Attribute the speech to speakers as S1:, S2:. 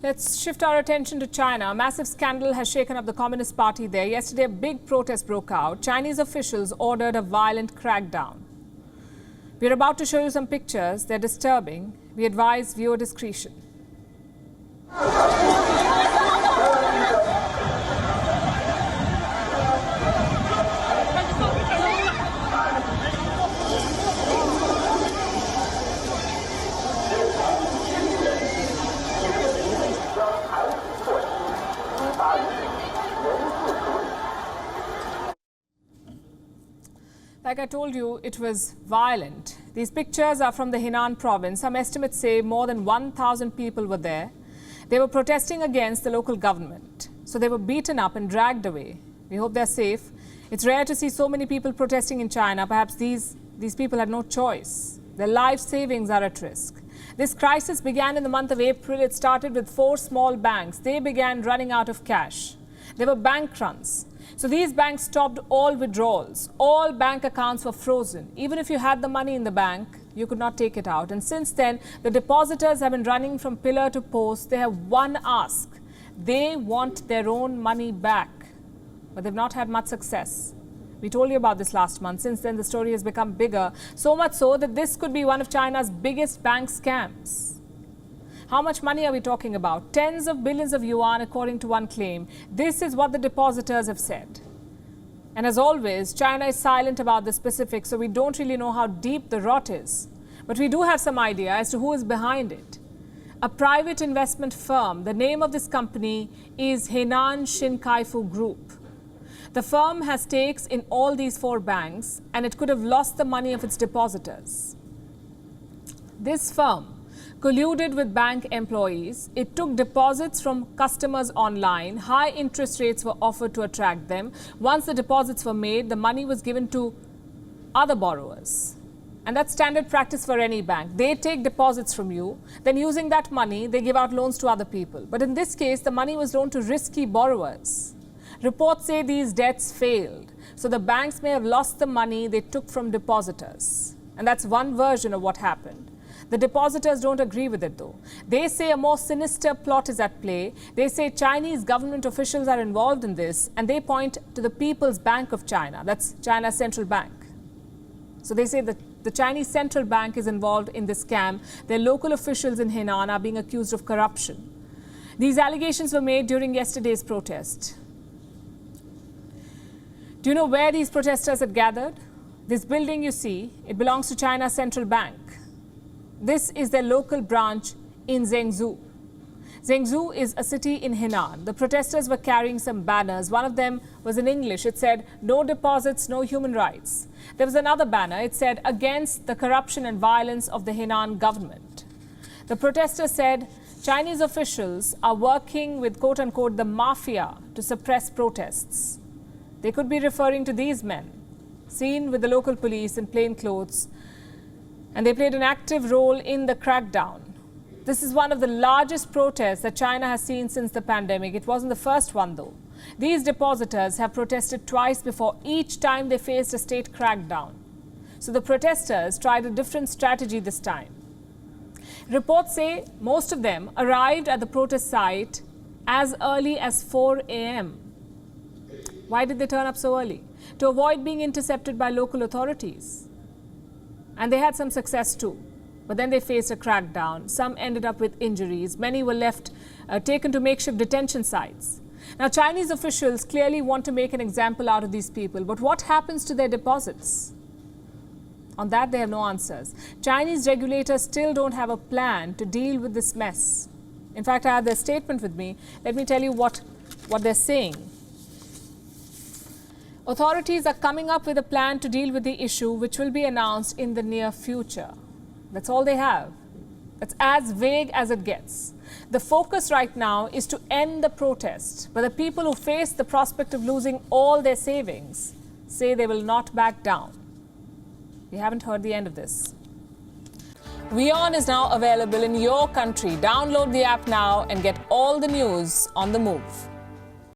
S1: Let's shift our attention to China. A massive scandal has shaken up the Communist Party there. Yesterday, a big protest broke out. Chinese officials ordered a violent crackdown. We're about to show you some pictures. They're disturbing. We advise viewer discretion. Like I told you, it was violent. These pictures are from the Henan province. Some estimates say more than 1,000 people were there. They were protesting against the local government. So they were beaten up and dragged away. We hope they're safe. It's rare to see so many people protesting in China. Perhaps these people had no choice. Their life savings are at risk. This crisis began in the month of April. It started with 4 small banks. They began running out of cash. There were bank runs. So these banks stopped all withdrawals. All bank accounts were frozen. Even if you had the money in the bank, you could not take it out. And since then, the depositors have been running from pillar to post. They have one ask. They want their own money back. But they've not had much success. We told you about this last month. Since then, the story has become bigger. So much so that this could be one of China's biggest bank scams. How much money are we talking about? Tens of billions of yuan, according to one claim. This is what the depositors have said. And as always, China is silent about the specifics, so we don't really know how deep the rot is. But we do have some idea as to who is behind it. A private investment firm. The name of this company is Henan Shinkaifu Group. The firm has stakes in all these 4 banks, and it could have lost the money of its depositors. This firm colluded with bank employees. It took deposits from customers online. High interest rates were offered to attract them. Once the deposits were made, the money was given to other borrowers. And that's standard practice for any bank. They take deposits from you. Then using that money, they give out loans to other people. But in this case, the money was loaned to risky borrowers. Reports say these debts failed. So the banks may have lost the money they took from depositors. And that's one version of what happened. The depositors don't agree with it, though. They say a more sinister plot is at play. They say Chinese government officials are involved in this, and they point to the People's Bank of China. That's China's central bank. So they say that the Chinese central bank is involved in this scam. Their local officials in Henan are being accused of corruption. These allegations were made during yesterday's protest. Do you know where these protesters had gathered? This building you see, it belongs to China's central bank. This is their local branch in Zhengzhou. Zhengzhou is a city in Henan. The protesters were carrying some banners. One of them was in English. It said, "No deposits, no human rights." There was another banner. It said, "Against the corruption and violence of the Henan government." The protesters said Chinese officials are working with, quote-unquote, the mafia to suppress protests. They could be referring to these men, seen with the local police in plain clothes, and they played an active role in the crackdown. This is one of the largest protests that China has seen since the pandemic. It wasn't the first one, though. These depositors have protested twice before. Each time they faced a state crackdown. So the protesters tried a different strategy this time. Reports say most of them arrived at the protest site as early as 4 a.m. Why did they turn up so early? To avoid being intercepted by local authorities. And they had some success too. But then they faced a crackdown. Some ended up with injuries. Many were taken to makeshift detention sites. Now, Chinese officials clearly want to make an example out of these people. But what happens to their deposits? On that, they have no answers. Chinese regulators still don't have a plan to deal with this mess. In fact, I have their statement with me. Let me tell you what they're saying. Authorities are coming up with a plan to deal with the issue, which will be announced in the near future. That's all they have. That's as vague as it gets. The focus right now is to end the protest, but the people who face the prospect of losing all their savings say they will not back down. We haven't heard the end of this. WION is now available in your country. Download the app now and get all the news on the move.